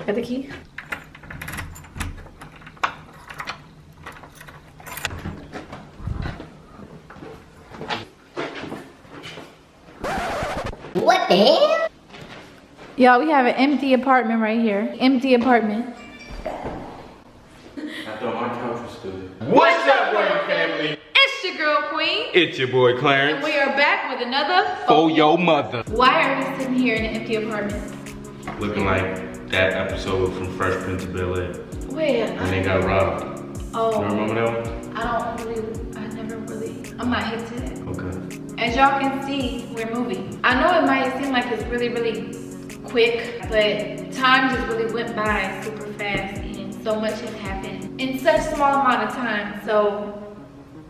Got the key? What the hell? Y'all, we have an empty apartment right here. Empty apartment. I thought my couch was good. What's up, Word family? It's your girl, Queen. It's your boy Clarence. We are back with another For your mother. Why are we sitting here in an empty apartment? Looking like that episode from Fresh Prince of Bel-Air Wait, when they got robbed. You oh, remember that one? I never really, I'm not hip to that. Okay. As y'all can see, we're moving. I know it might seem like it's really, really quick, but time just really went by super fast and so much has happened in such a small amount of time. So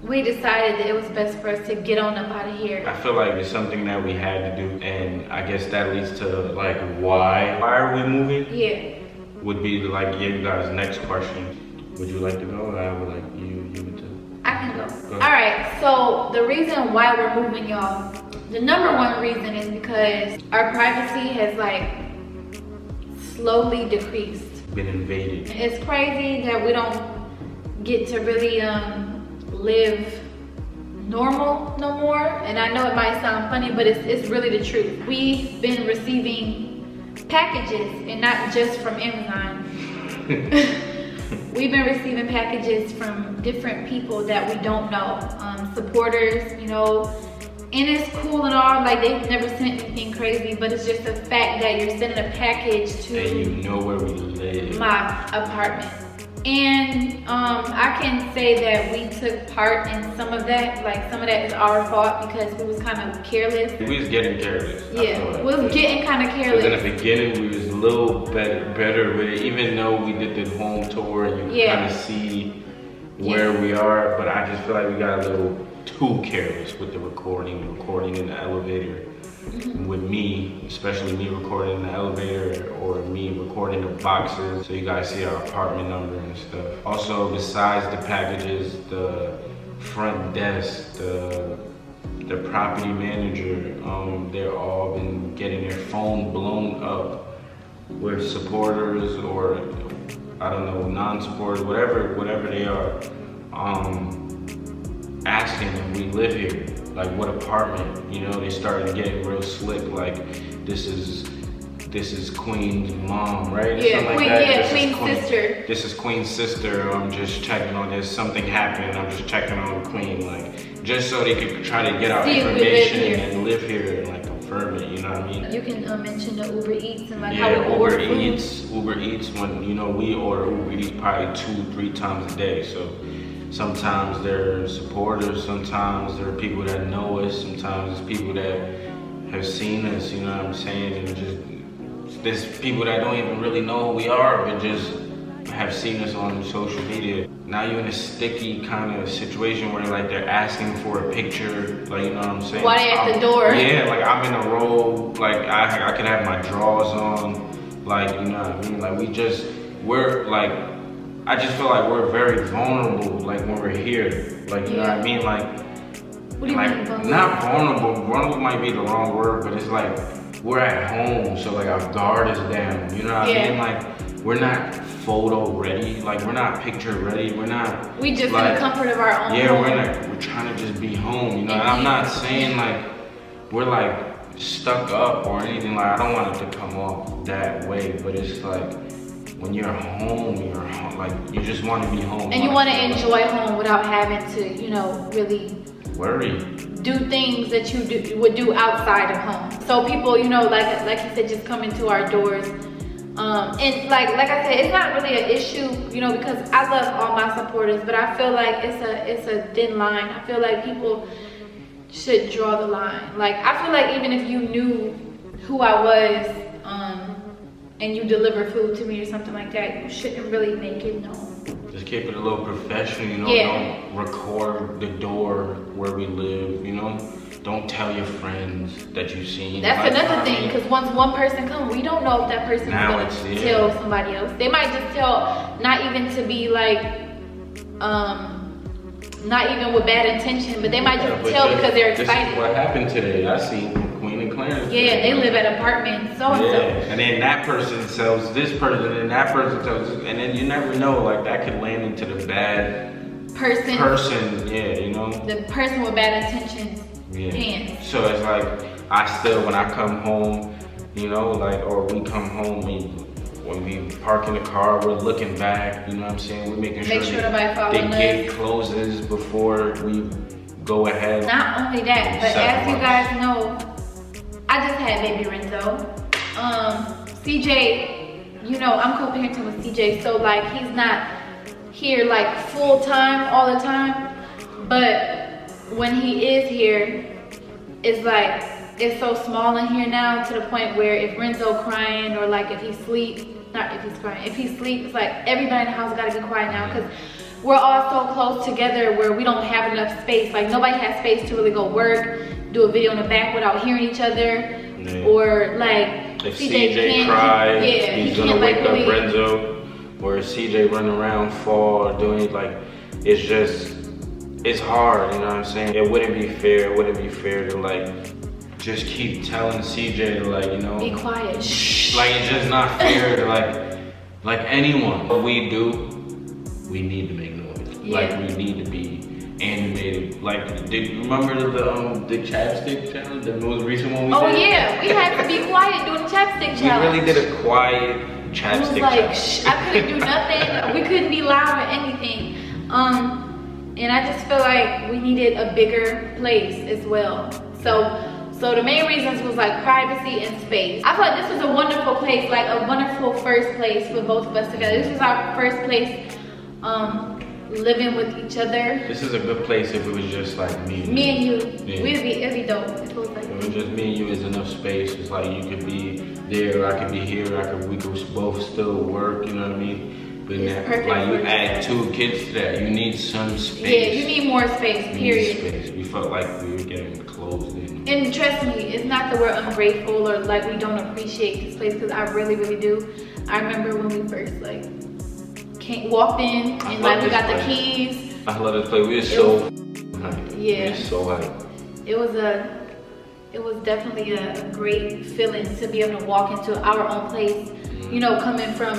we decided that it was best for us to get on up out of here. I feel like it's something that we had to do, and I guess that leads to like why are we moving? Yeah. Would be like you guys' next question. Would you like to go? Or I would like you would too. I can go. Go All ahead. right, so the reason why we're moving, y'all, the number one reason is because our privacy has like slowly decreased. Been invaded. It's crazy that we don't get to really live normal no more. And I know it might sound funny, but it's really the truth. We've been receiving packages, and not just from Amazon. We've been receiving packages from different people that we don't know, supporters, you know, and it's cool and all, like they've never sent anything crazy, but it's just the fact that you're sending a package to And you know where we live. my apartment. And I can say that we took part in some of that, like some of that is our fault because we was kind of careless. We was getting careless. I Yeah, feel like. we was getting kind of Because careless. in the beginning, we was a little better with it. Even though we did the home tour, you can Yeah. kind of see where we are. But I just feel like we got a little too careless with the recording in the elevator. Mm-hmm. With me, especially me recording in the elevator or me recording the boxes. So you guys see our apartment number and stuff. Also, besides the packages, the front desk, the property manager, they're all been getting their phone blown up with supporters or I don't know, non-supporters, whatever they are, asking if we live here, like what apartment. You know, they started getting real slick, like this is Queen's mom, right? Yeah, Something Queen, like that. yeah, This is Queen's sister. This is Queen's sister. I'm just checking on this. Something happened. I'm just checking on Queen, like just so they could try to get our See if we live information here. and live here and like confirm it. You know what I mean? You can mention the Uber Eats and like how Yeah, we order food. Uber Eats, when, you know, we order Uber Eats probably 2-3 times a day. So sometimes they're supporters, sometimes there are people that know us, sometimes it's people that have seen us, you know what I'm saying? And just, there's people that don't even really know who we are, but just have seen us on social media. Now you're in a sticky kind of situation where like they're asking for a picture, like, you know what I'm saying? Why they at the door? Yeah, like I'm in a robe, like I can have my drawers on, like, you know what I mean? Like we're like, I just feel like we're very vulnerable, like when we're here, like, you know what I mean? Like, What do you like mean vulnerable? not vulnerable, vulnerable might be the wrong word, but it's like, we're at home, so like our guard is down, you know what I mean? Like, we're not photo ready, like we're not picture ready, we're not. We just like, in the comfort of our own yeah, home. we're trying to just be home, you know, and I'm not saying like, we're like stuck up or anything, like I don't want it to come off that way, but it's like, when you're home, like you just want to be home. And you want to enjoy home without having to, you know, really worry. do things that you would do outside of home. So people, you know, like you said, just come into our doors. And like I said, it's not really an issue, you know, because I love all my supporters, but I feel like it's a thin line. I feel like people should draw the line. Like I feel like even if you knew who I was, and you deliver food to me or something like that, you shouldn't really make it known. Just keep it a little professional, you know, Yeah. Don't record the door where we live, you know? Don't tell your friends that you've seen. That's Like, another I thing, mean, because once one person comes, we don't know if that person is Now gonna it's- yeah. tell somebody else. They might just tell, not even to be like, not even with bad intention, but they might yeah, just but tell because they're this excited. is what happened today. I seen Queen and Clarence. Yeah, they live at apartment so and Yeah, so. and then that person sells this person, and that person sells this, and then you never know, like that could land into the bad person, yeah, you know? The person with bad intentions, Yeah. hands. So it's like, I still, when I come home, you know, like, or we come home, when we park in the car, we're looking back, you know what I'm saying? We're making Make sure nobody the following us. gate closes before we go ahead. Not only that, but as you guys know, I just had baby Renzo. CJ, you know, I'm co-parenting with CJ, so like he's not here like full time all the time, but when he is here, it's like, it's so small in here now to the point where if Renzo crying or like if he sleeps, not if he's crying, if he sleeps, it's like everybody in the house gotta be quiet now because we're all so close together where we don't have enough space. Like nobody has space to really go work, do a video in the back without hearing each other. Yeah. Or like If CJ cries, yeah, he's he gonna can't wake like up really. Renzo. Or if CJ run around, fall, or doing it, like, it's just, it's hard, you know what I'm saying? It wouldn't be fair to like, just keep telling CJ to like, you know. Be quiet. Shh. Like, it's just not fair to like anyone. What we do, we need to make noise. Yeah. Like, we need to be animated. Like, remember the chapstick challenge, the most recent one we Oh did? yeah, we had to be quiet doing the chapstick We challenge. really did a quiet It chapstick was like, challenge. shh, I couldn't do nothing. We couldn't be loud or anything. And I just feel like we needed a bigger place as well. So the main reasons was like privacy and space. I feel like this was a wonderful place, like a wonderful first place for both of us together. This was our first place living with each other. This is a good place if it was just like me and Me you. and you, Yeah. it'd be dope. If it was like If it was just me and you, it's enough space. It's like you could be there, I could be here, we could both still work, you know what I mean? But It's now, perfect like you for add 2 kids to that, you need some space. yeah, you need more space, You need period. space. We felt like we were getting closed in. And trust me, it's not that we're ungrateful or like we don't appreciate this place, because I really, really do. I remember when we first like walked in I and love like we this got the place. keys. I love this place. We were so hyped. Yeah. We were so hyped. It was definitely a great feeling to be able to walk into our own place, you know, coming from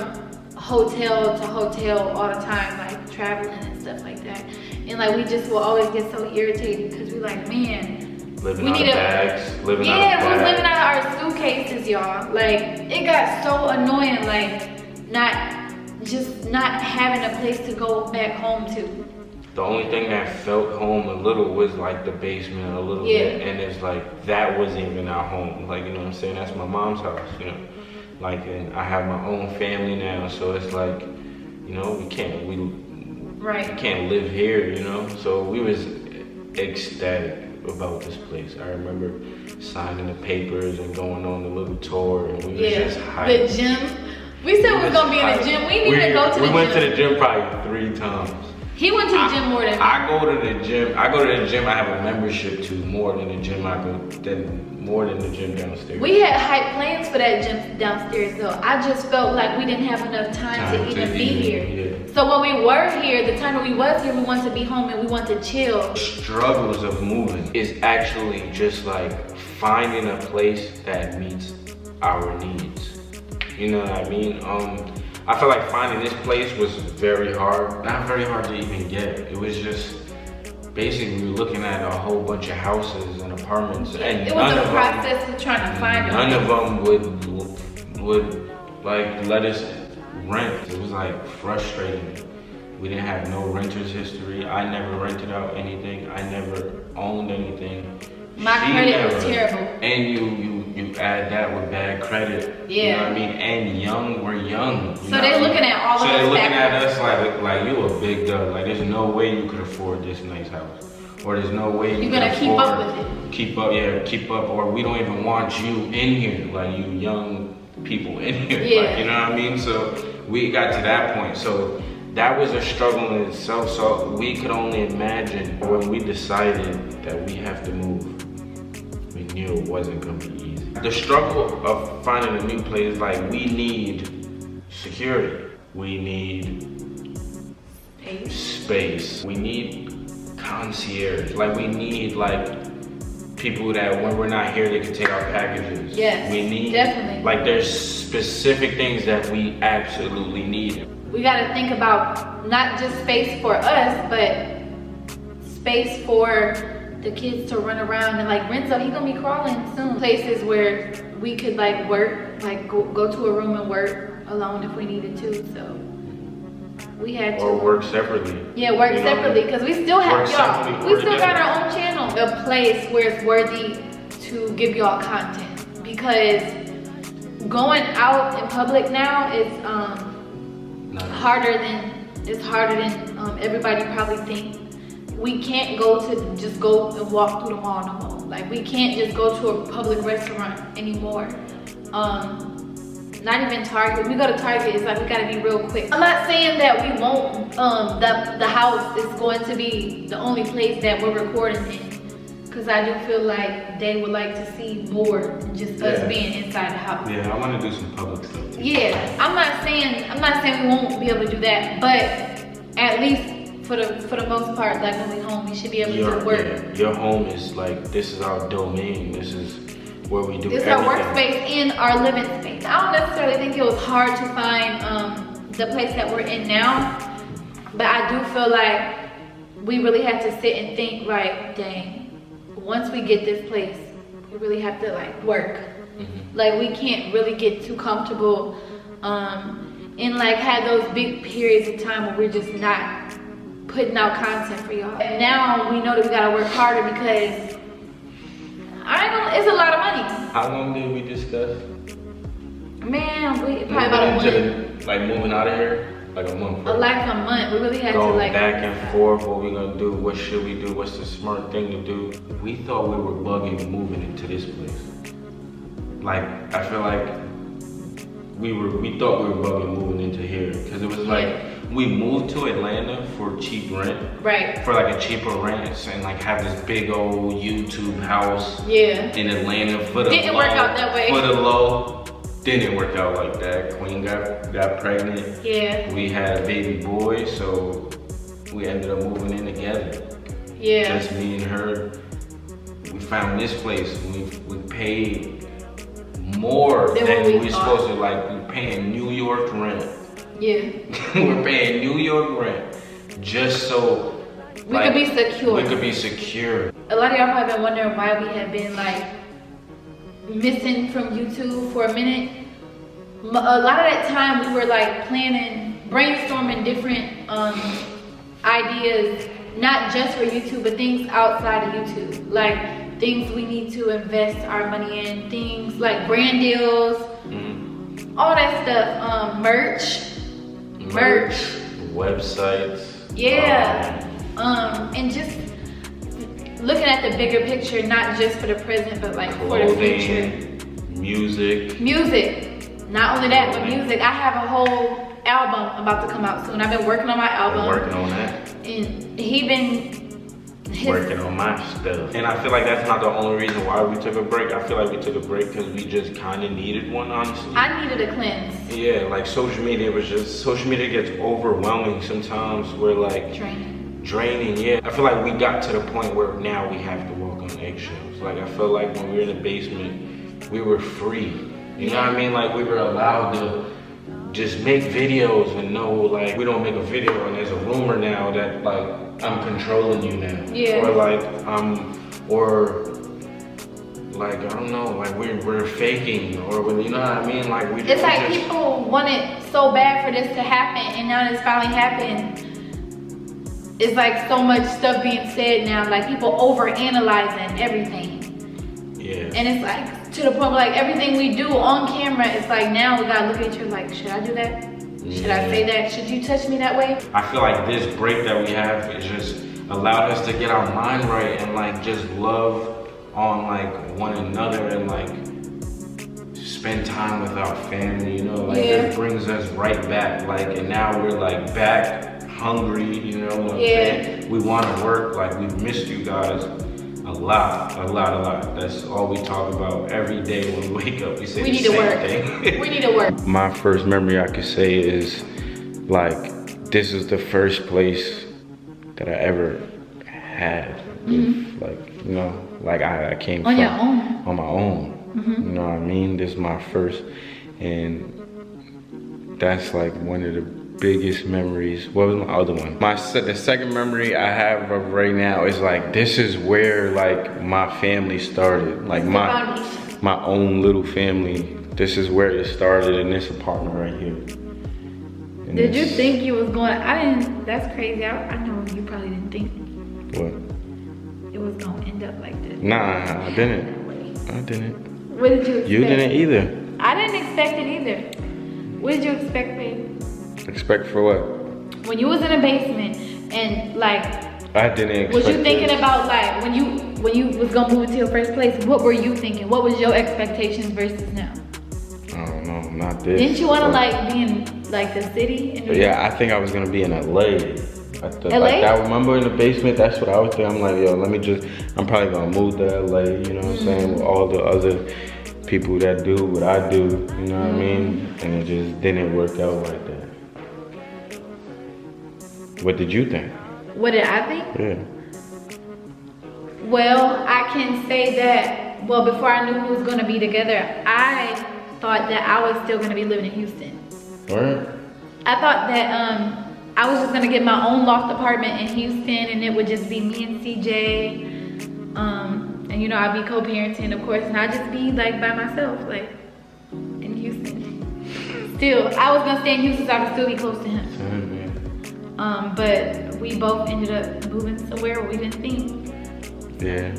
hotel to hotel all the time, like traveling and stuff like that. And like we just will always get so irritated because we're like, man, Living we out need of a bags. Living out yeah, of we was bags. living out of our suitcases, y'all. Like it got so annoying, like not having a place to go back home to. The only thing that felt home a little was like the basement a little Yeah. bit, and it's like that wasn't even our home. Like, you know what I'm saying? That's my mom's house, you know. Like, and I have my own family now, so it's like, you know, we can't live here, you know. So we was ecstatic about this place. I remember signing the papers and going on the little tour, and we was just hyped. The gym. We said we was gonna be in the gym. We didn't even go to the gym. We went to the gym probably 3 times. He went to the gym more than me. I go to the gym. I have a membership to more than the gym more than the gym downstairs. We had hype plans for that gym downstairs though. I just felt like we didn't have enough time to even be here. Yeah. So when we were here, the time that we was here, we wanted to be home and we wanted to chill. Struggles of moving is actually just like finding a place that meets our needs. You know what I mean? I feel like finding this place was very hard. Not very hard to even get. It was just basically we were looking at a whole bunch of houses and apartments, and It was a process of trying to find none them. of them would like let us rent. It was like frustrating. We didn't have no renter's history. I never rented out anything. I never owned anything. My She credit was never. terrible. And you add that with bad credit. You know what I mean? And we're young. So they're looking at all of So us they're looking at backwards. us like you a big dog. Like there's no way you could afford this nice house. Or there's no way you You're gonna can keep up afford- with it. Keep up, or we don't even want you in here, like you young people in here. Yeah. Like, you know what I mean? So we got to that point. So that was a struggle in itself. So we could only imagine when we decided that we have to move. We knew it wasn't gonna be easy. The struggle of finding a new place, like we need security. We need space. We need concierge. Like we need like people that when we're not here, they can take our packages. Yes, we need definitely. like there's specific things that we absolutely need. We gotta think about not just space for us, but space for the kids to run around and like Renzo, he's gonna be crawling soon. Places where we could like work, like go to a room and work alone if we needed to. So we had to. Or work separately. Yeah, work You know, separately because we still have work y'all. separately We still for got the our own channel. A place where it's worthy to give y'all content because going out in public now is harder than everybody probably think. We can't just go and walk through the mall no more. Like we can't just go to a public restaurant anymore. Not even Target. We go to Target, it's like we gotta be real quick. I'm not saying that we won't, the house is going to be the only place that we're recording in. Cause I do feel like they would like to see more than just us being inside the house. Yeah, I wanna do some public stuff too. Yeah, I'm not saying we won't be able to do that, but at least for the most part, like when we home, we should be able to work. Yeah, your home is like, this is our domain. This is where we do It's everything. our workspace and our living space. I don't necessarily think it was hard to find the place that we're in now, but I do feel like we really had to sit and think, like, dang, once we get this place, we really have to like work. Like we can't really get too comfortable and like have those big periods of time where we're just not putting out content for y'all. And now we know that we gotta work harder because it's a lot of money. How long did we discuss? Man, we probably about a month. Like moving out of here? Like a month. Like a month. We really had to Going like back and forth, what we gonna do, what should we do, what's the smart thing to do. We thought we were bugging moving into this place. Like, I feel like we thought we were bugging moving into here. Cause it was like, we moved to Atlanta for cheap rent. Right. For like a cheaper rent and like have this big old YouTube house in Atlanta for the Didn't low. work out that way. For the low. Didn't work out like that. Queen got pregnant. Yeah. We had a baby boy, so we ended up moving in together. Yeah. Just me and her. We found this place. We paid more than we supposed to. Like, we're paying New York rent. Yeah. We're paying New York rent just so we could be secure. We could be secure. A lot of y'all probably been wondering why we have been like missing from YouTube for a minute. A lot of that time we were like brainstorming different ideas, not just for YouTube, but things outside of YouTube. Like things we need to invest our money in, things like brand deals, all that stuff, merch, websites. Yeah, and just looking at the bigger picture, not just for the present, but like clothing, for the future. Music. Not only that, but music. I have a whole album about to come out soon. I've been working on my album. Working on that. And he been working on my stuff. And I feel like that's not the only reason why we took a break. I feel like we took a break because we just kind of needed one, honestly. I needed a cleanse. Yeah, like social media gets overwhelming sometimes. We're like draining, yeah. I feel like we got to the point where now we have to walk on eggshells. Like I feel like when we were in the basement, we were free. You know what I mean? Like we were allowed to just make videos and know like we don't make a video and there's a rumor now that like I'm controlling you now. Yeah. Or like like I don't know, like we're faking or you know what I mean? Like it's like people wanted so bad for this to happen and now it's finally happened. It's like so much stuff being said now, like people overanalyzing everything. Yeah. And it's like to the point where like everything we do on camera, it's like now we gotta look at you like, should I do that? Should I say that? Should you touch me that way? I feel like this break that we have is just allowed us to get our mind right and like just love on like one another and like spend time with our family, you know, like this brings us right back, like, and now we're like back hungry, you know what I'm saying? We want to work, like we've missed you guys a lot. That's all we talk about every day when we wake up. We say the same thing. We need to work. My first memory I could say is like, this is the first place that I ever had with, like, you know, like I came On from your own. on my own. You know what I mean? This is my first, and that's like one of the biggest memories. What was my other one? The second memory I have of right now is like, this is where like my family started. Like my own little family. This is where it started, in this apartment right here. And Did you think you was going, that's crazy. I know you probably didn't think What? it was gonna end up like this. Nah, I didn't. What did you expect? You didn't either. I didn't expect it either. What did you expect, babe? Expect for what? When you was in the basement and like, I didn't expect was you thinking this. about like when you was gonna move into your first place? What were you thinking? What was your expectations versus now? I don't know, not this. Didn't you want to like be in like the city? In New York? Yeah, I think I was gonna be in LA. LA? Like that, remember in the basement, that's what I was thinking. I'm like, yo, I'm probably gonna move to LA, you know what I'm saying? With all the other people that do what I do, you know what I mean? And it just didn't work out like that. What did you think? What did I think? Yeah. Well, I can say that, well, before I knew we was gonna be together, I thought that I was still gonna be living in Houston. Alright. I thought that I was just gonna get my own loft apartment in Houston, and it would just be me and CJ. And you know, I'd be co-parenting, of course, and I'd just be like by myself, like in Houston. Still, I was gonna stay in Houston so I could still be close to him. But we both ended up moving somewhere we didn't think. Yeah.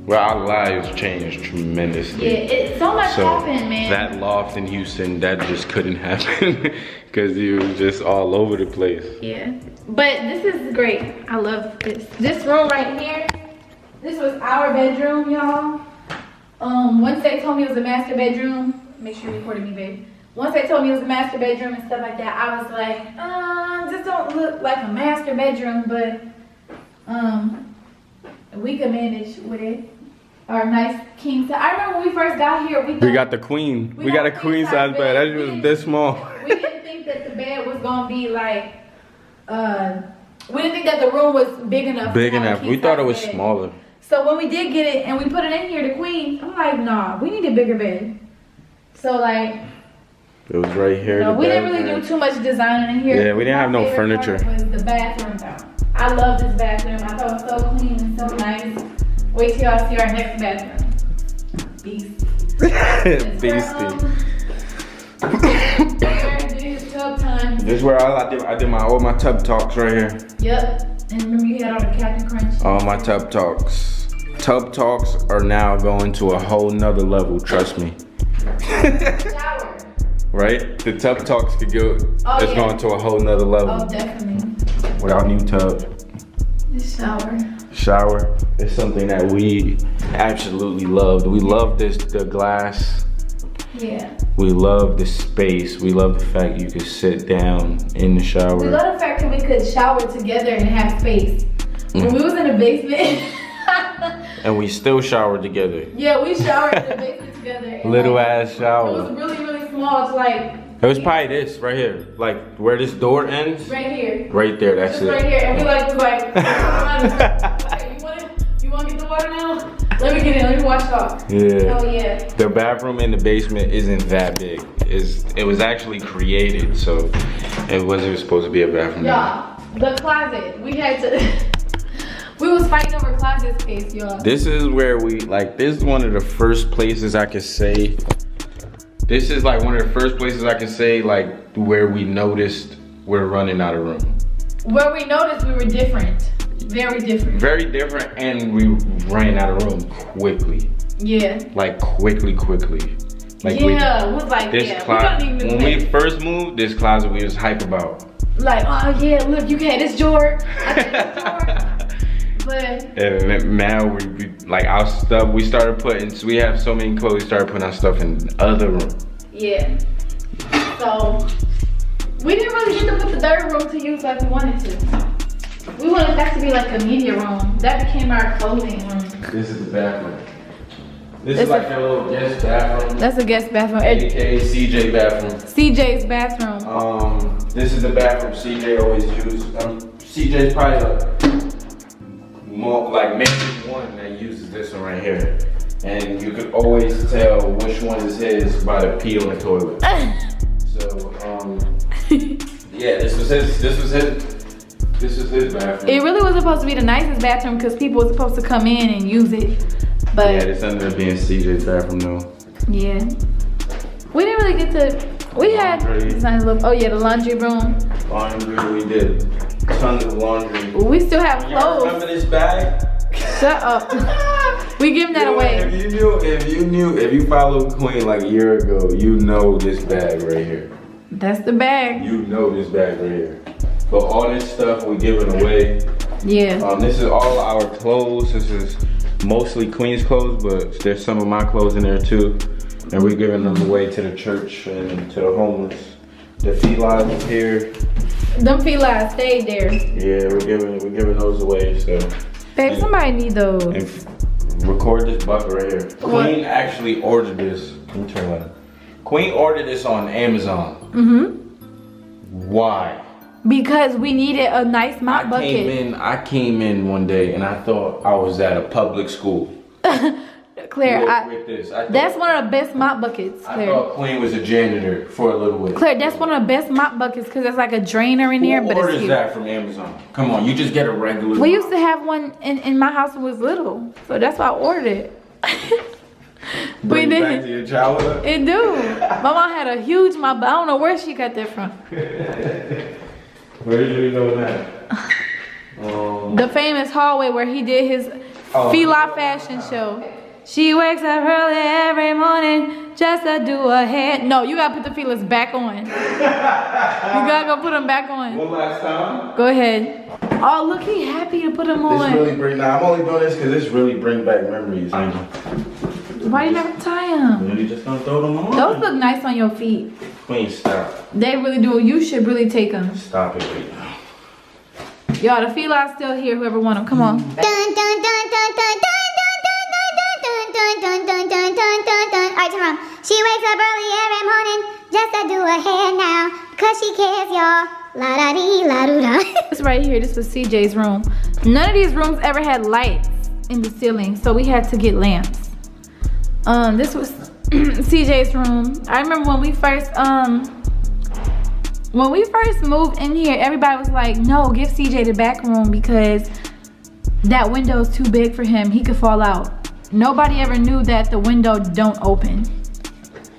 Well, our lives changed tremendously. Yeah, so much happened, man. That loft in Houston, that just couldn't happen because you was just all over the place. Yeah, but this is great. I love this. This room right here, this was our bedroom, y'all. Once they told me it was a master bedroom, make sure you recorded me, babe. Once they told me it was a master bedroom and stuff like that, I was like, this don't look like a master bedroom, but we could manage with it. Our nice king size. I remember when we first got here, we got the queen. We got a queen size bed. That was this small. We didn't think that the bed was gonna be like, we didn't think that the room was big enough. Big enough. We thought it was smaller. So when we did get it and we put it in here, the queen, I'm like, nah, we need a bigger bed. So like, it was right here. no, we didn't really do too much designing in here. Yeah, we didn't have no furniture. Was the bathroom though. I love this bathroom. I thought it was so clean and so nice. Wait till y'all see our next bathroom. Beast. Beastie. Tub time. This is where I did all my tub talks right here. Yep. And remember you had all the Captain Crunch. All my tub talks. Tub talks are now going to a whole nother level, trust me. Shower. Right? The tub talks could go, Oh, it's yeah. going to a whole nother level. Oh, definitely. With our new tub. The shower. Shower is something that we absolutely loved. We love the glass. Yeah. We love the space. We love the fact you could sit down in the shower. We love the fact that we could shower together and have space. When we was in the basement. And we still showered together. Yeah, we showered in the basement together. And Little like, ass it shower. was really, really small. It's like. It was probably this right here. Like where this door ends. Right here. Right there, that's Just it. right here. And we like, okay, you want to get the water now? Let me get in. Let me wash it off. Yeah. Oh, yeah. The bathroom in the basement isn't that big. It was actually created, so it wasn't supposed to be a bathroom. Y'all, the closet. We had to. We was fighting over closet space, y'all. This is where this is one of the first places I could say. This is like one of the first places I can say like where we noticed we're running out of room. Where we noticed we were different. Very different. Very different, and we ran out of room quickly. Yeah. Like quickly. Like yeah, we was like, this yeah. closet, We don't even when we first moved, this closet we was hype about. like, oh yeah, look, you can this drawer. I can this drawer. But And now we like our stuff. We started putting. So we have so many clothes. We started putting our stuff in the other room. yeah. So we didn't really get to put the third room to use like we wanted to. We wanted that to be like a media room. That became our clothing room. This is the bathroom. This is like a little guest bathroom. That's a guest bathroom. AKA CJ bathroom. CJ's bathroom. This is the bathroom CJ always used. CJ's probably more, like maybe one that uses this one right here. And you could always tell which one is his by the pee on the toilet. So, yeah, this was his bathroom. It really was supposed to be the nicest bathroom because people were supposed to come in and use it. But yeah, this ended up being CJ's bathroom though. yeah. We didn't really get to, we had this nice little, oh yeah, the laundry room. Laundry, we did tons of laundry. We still have Y'all clothes. remember this bag? Shut up. We giving that away. If you followed Queen like a year ago, you know this bag right here. That's the bag. You know this bag right here. But all this stuff we giving away. Yeah. This is all our clothes. This is mostly Queen's clothes, but there's some of my clothes in there too. And we're giving them away to the church and to the homeless. The felines up here. Them felines stayed there. Yeah, we're giving those away. So. Babe, somebody need those. And record this bucket right here. What? Queen actually ordered this. Let me turn it. Queen ordered this on Amazon. Why? Because we needed a nice mop bucket. I came in one day and I thought I was at a public school. Claire, With this. that's one of the best mop buckets, I Claire. thought Queen was a janitor for a little bit. Claire, that's one of the best mop buckets because there's like a drainer in here, Who but it's orders cute. that from Amazon? Come on, you just get a regular. We used to have one in my house when we was little, so that's why I ordered it. Bring it back to your childhood. It do. My mom had a huge mop, but I don't know where she got that from. Where did you know that? The famous hallway where he did his Fila fashion show. She wakes up early every morning just to do a hair. No, you gotta put the feelers back on. You gotta go put them back on. One last time. Go ahead. Oh, look, he happy to put them on. I'm only doing this because this really bring back memories. I know. Why you never tie them? You just gonna throw them on? Those look nice on your feet. Queen, stop. They really do. You should really take them. Stop it right now. Y'all, the felines still here. Whoever want them, come on. Dun, dun, dun, dun, dun, dun, dun, dun, dun, dun, dun, dun, dun, dun, dun. All right, turn around. She wakes up early every morning just to do her hair now because she cares, y'all. La da dee, la doo da. This right here, this was CJ's room. None of these rooms ever had lights in the ceiling, so we had to get lamps. This was CJ's room. I remember when we first moved in here, everybody was like, no, give CJ the back room because that window is too big for him. He could fall out. Nobody ever knew that the window don't open.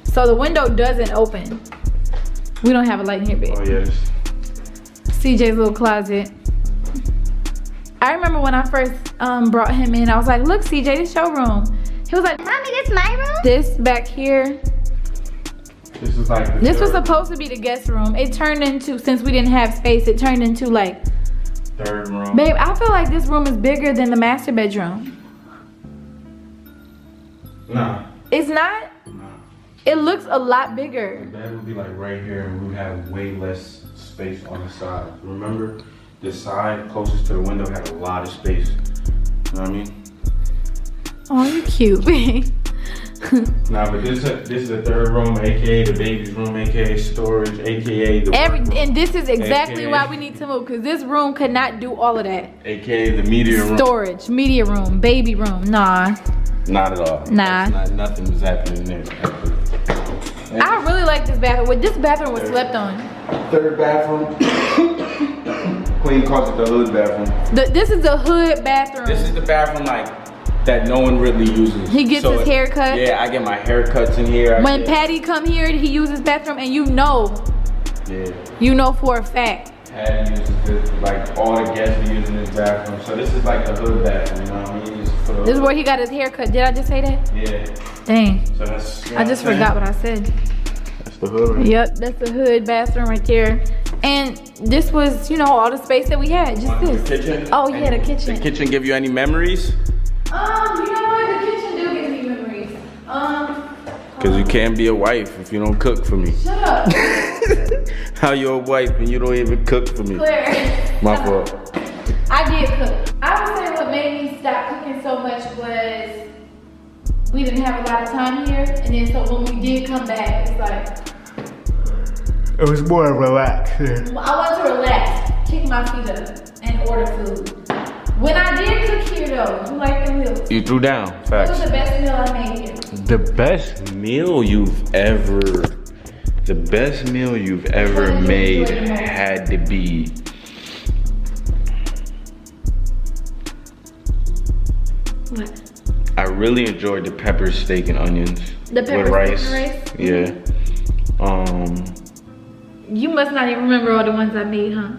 So the window doesn't open. We don't have a light in here, babe. Oh yes. CJ's little closet. I remember when I first brought him in, I was like, look, CJ, this your room. He was like, Mommy, this my room? this back here. This is like. This was supposed to be the guest room. It turned into, since we didn't have space, it turned into like, third room. babe, I feel like this room is bigger than the master bedroom. Nah. It's not? Nah. It looks a lot bigger. The bed would be like right here, and we would have way less space on the side. Remember, the side closest to the window had a lot of space. You know what I mean? Oh, you cute, babe. Nah, but this is the third room, aka the baby's room, aka storage, aka the work room, And this is exactly AKA why we need to move, because this room could not do all of that. aka the media room. Storage, media room, baby room, nah. Not at all. Nah. Nothing was happening there. I really like this bathroom. This bathroom was slept on. Third bathroom. Queen calls it the hood bathroom. This is the hood bathroom. This is the bathroom like that no one really uses. He gets his hair cut. Yeah, I get my haircuts in here. When Patty come here, he uses bathroom, and you know for a fact. Patty uses this, like all the guests be using this bathroom. So this is like the hood bathroom, you know what I mean? This is where he got his hair cut. Did I just say that? Yeah. Dang. So that's. I just forgot what I said. That's the hood. Right? Yep, that's the hood bathroom right there. And this was, all the space that we had. Just this. The kitchen. Oh yeah, the kitchen. The kitchen give you any memories? You know what? The kitchen do give me memories. Cause you can't be a wife if you don't cook for me. Shut up, How you a wife and you don't even cook for me? Claire. My fault. I did cook. I would say what made me stop cooking so much was we didn't have a lot of time here, and then so when we did come back, it's like It was more relaxed. I wanted to relax, kick my feet up, and order food. When I did cook here though, you like the meals? You threw down. What was Facts. the best meal I made here? The best meal you've ever made had to be. What? I really enjoyed the pepper steak and onions. The pepper with rice. steak and rice? Yeah. You must not even remember all the ones I made, huh?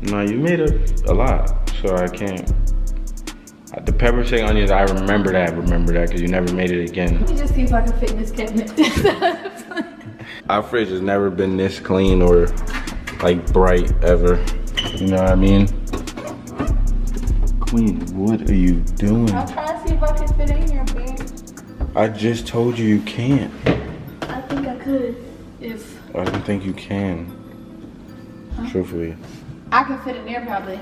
No, you made a lot, so I can't. The pepper steak and onions, I remember that, because you never made it again. Let me just see if I can fit in this cabinet. Our fridge has never been this clean or like bright ever. You know what I mean? Queen, what are you doing? I'm trying to see if I can fit in here, babe. I just told you can't. I think I could if I don't think you can. Truthfully. I can fit in there probably.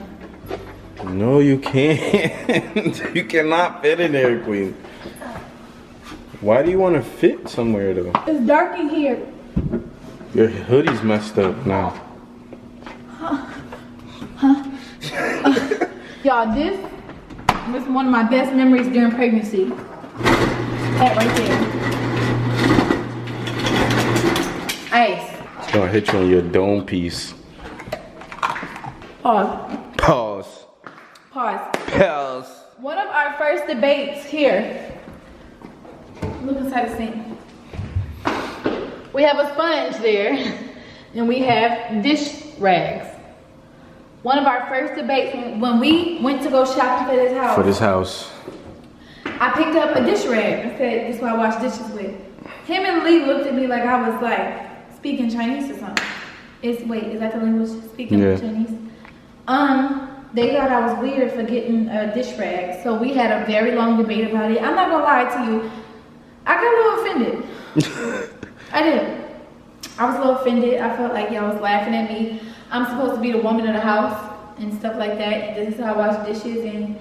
No, you can't. You cannot fit in there, Queen. Why do you want to fit somewhere though? It's dark in here. Your hoodie's messed up now. Y'all, this was one of my best memories during pregnancy. That right there. Ice. It's gonna hit you on your dome piece. Pause. Pause. Pause. Pause. One of our first debates here. Look inside the sink. We have a sponge there, and we have dish rags. One of our first debates when we went to go shopping for this house. I picked up a dish rag and said, "This is what I wash dishes with." Him and Lee looked at me like I was like speaking Chinese or something. Is that the language? Speaking Chinese? They thought I was weird for getting a dish rag, so we had a very long debate about it. I'm not gonna lie to you, I got a little offended. I did. I was a little offended. I felt like y'all was laughing at me. I'm supposed to be the woman of the house and stuff like that. And this is how I wash dishes, and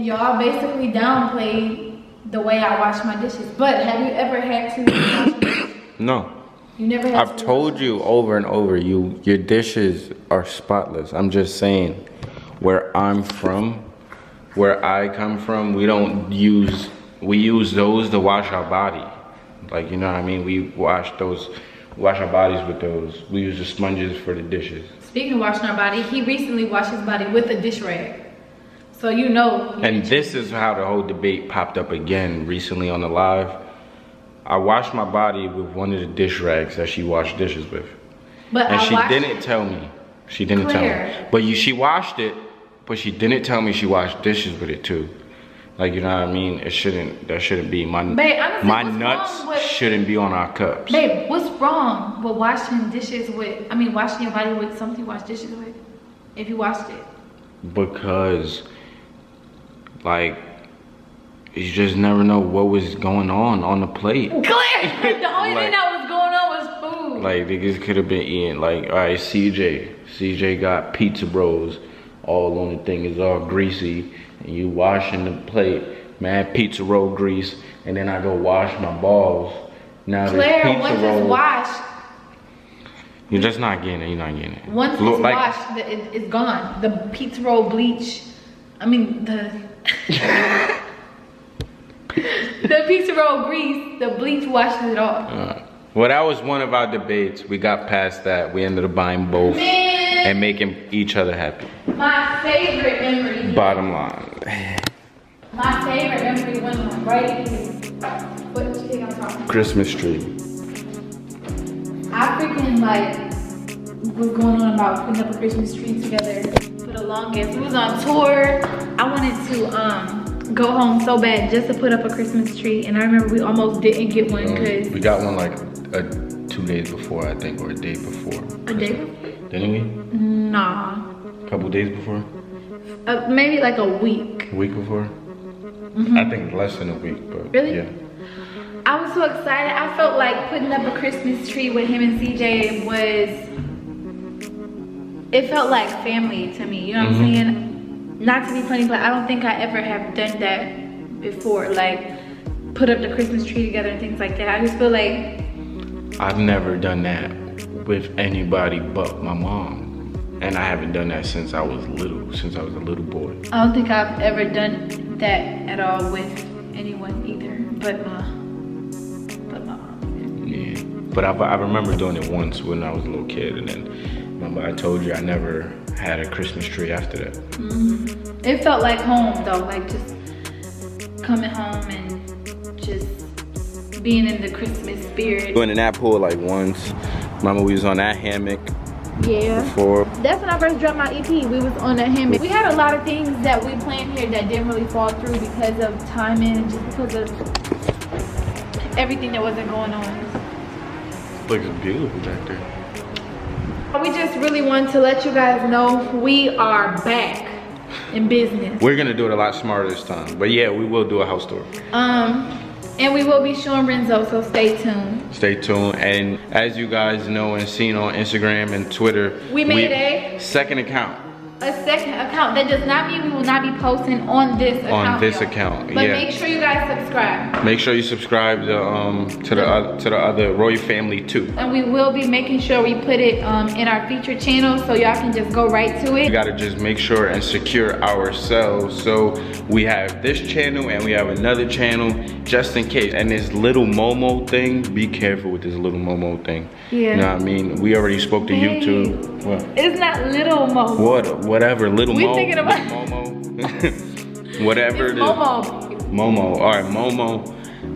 y'all basically downplayed the way I wash my dishes. But have you ever had to wash your dishes? No. You never had I've to told wash you over and over, your dishes are spotless. I'm just saying, where I'm from, where I come from, we use those to wash our body. Like, you know what I mean? We wash our bodies with those. We use the sponges for the dishes. Speaking of washing our body, he recently washed his body with a dish rag. So you know. And this is how the whole debate popped up again recently on the live. I washed my body with one of the dish rags that she washed dishes with. And she didn't tell me. She didn't tell me. But she washed it, but she didn't tell me she washed dishes with it too. Like, you know what I mean? That shouldn't be. My nuts shouldn't be on our cups. Babe, what's wrong with washing your body with something you wash dishes with? If you washed it. Because, like, you just never know what was going on the plate. Clear! The only thing that was going on was food. Like, niggas could have been eating, like, all right, CJ got pizza rolls. All on the thing is all greasy. And you washing the plate, man, pizza roll grease. And then I go wash my balls. Now Claire, this pizza once roll. it's washed. You're just not getting it, you're not getting it. Once it's washed, it's gone. The pizza roll bleach. The pizza roll grease, the bleach washes it off. Well, that was one of our debates. We got past that. We ended up buying both and making each other happy. My favorite memory. Bottom line. My favorite memory went on right here. What do you think I'm talking about? Christmas tree. I freaking was going on about putting up a Christmas tree together for the longest. We was on tour. I wanted to go home so bad just to put up a Christmas tree, and I remember we almost didn't get one because we got one like 2 days before, I think, or a day before. A day before? Didn't we? Nah. A couple days before? Maybe like a week. A week before? I think less than a week, but really? Yeah. I was so excited. I felt like putting up a Christmas tree with him and CJ it felt like family to me, you know what I'm saying? Not to be funny, but I don't think I ever have done that before, like put up the Christmas tree together and things like that. I just feel like I've never done that with anybody but my mom. And I haven't done that since I was a little boy. I don't think I've ever done that at all with anyone either, but my mom. Yeah, but I remember doing it once when I was a little kid, and then remember I told you I never had a Christmas tree after that. Mm-hmm. It felt like home though, like just coming home and just being in the Christmas spirit. Going in that pool like once. Remember we was on that hammock. Yeah. Before. That's when I first dropped my EP. We was on that hammock. We had a lot of things that we planned here that didn't really fall through because of timing and just because of everything that wasn't going on. Looks beautiful back there. We just really wanted to let you guys know we are back in business. We're gonna do it a lot smarter this time. But yeah, we will do a house tour. And we will be showing Renzo, so stay tuned. Stay tuned. And as you guys know and seen on Instagram and Twitter, we made a second account. A second account. That does not mean we will not be posting on this account. On this account, but yeah. make sure you guys subscribe. Make sure you subscribe to the other Royal Family too. And we will be making sure we put it in our featured channel so y'all can just go right to it. We gotta just make sure and secure ourselves. So we have this channel and we have another channel just in case. And this little Momo thing, be careful with this little Momo thing. Yeah. You know what I mean? We already spoke to YouTube. What? It's not little Momo. Whatever, little we Mo. Thinking about Momo. Whatever it's it is. Momo. Momo. All right, Momo.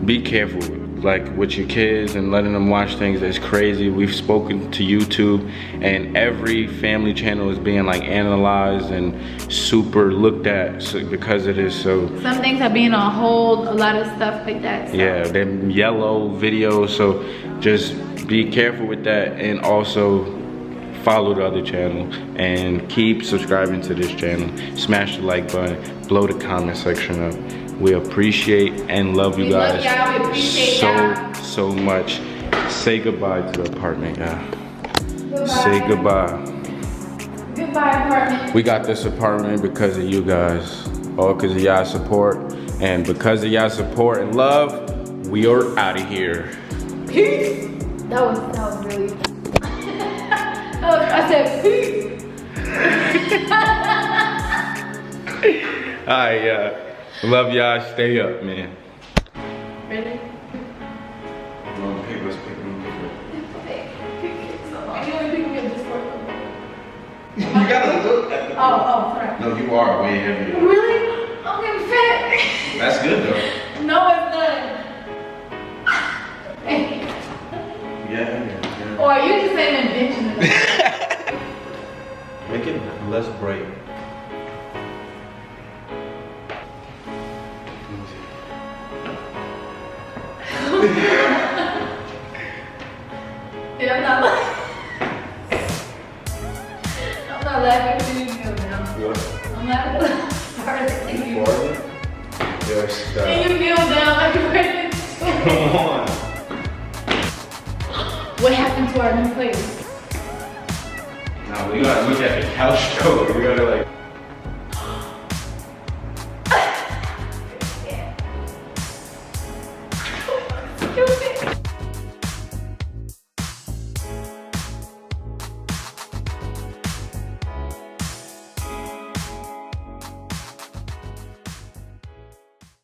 Be careful, like with your kids and letting them watch things that's crazy. We've spoken to YouTube, and every family channel is being like analyzed and super looked at because of this. So some things are being on hold. A lot of stuff like that. So. Yeah, them yellow videos. So just be careful with that, and also follow the other channel and keep subscribing to this channel. Smash the like button, blow the comment section up. We appreciate and love you guys so much. Say goodbye to the apartment, y'all. Say goodbye. Goodbye, apartment. We got this apartment because of you guys, all because of y'all support, and because of y'all support and love, we are out of here. Peace. That was really. I said peace. Alright, love y'all. Stay up, man. Ready? Let's pick them You You gotta look at the. Oh, sorry. No, you are way heavier. Really? I'm getting fat. That's good though. No, it's not. Yeah. Or you just an invention of that. Make it less bright. Yeah, I'm not laughing. You feel now. What? I'm not laughing. Yes. Can you feel down like you're ready to? Come on. What happened to our new place? Now we gotta look at the couch though. We gotta like.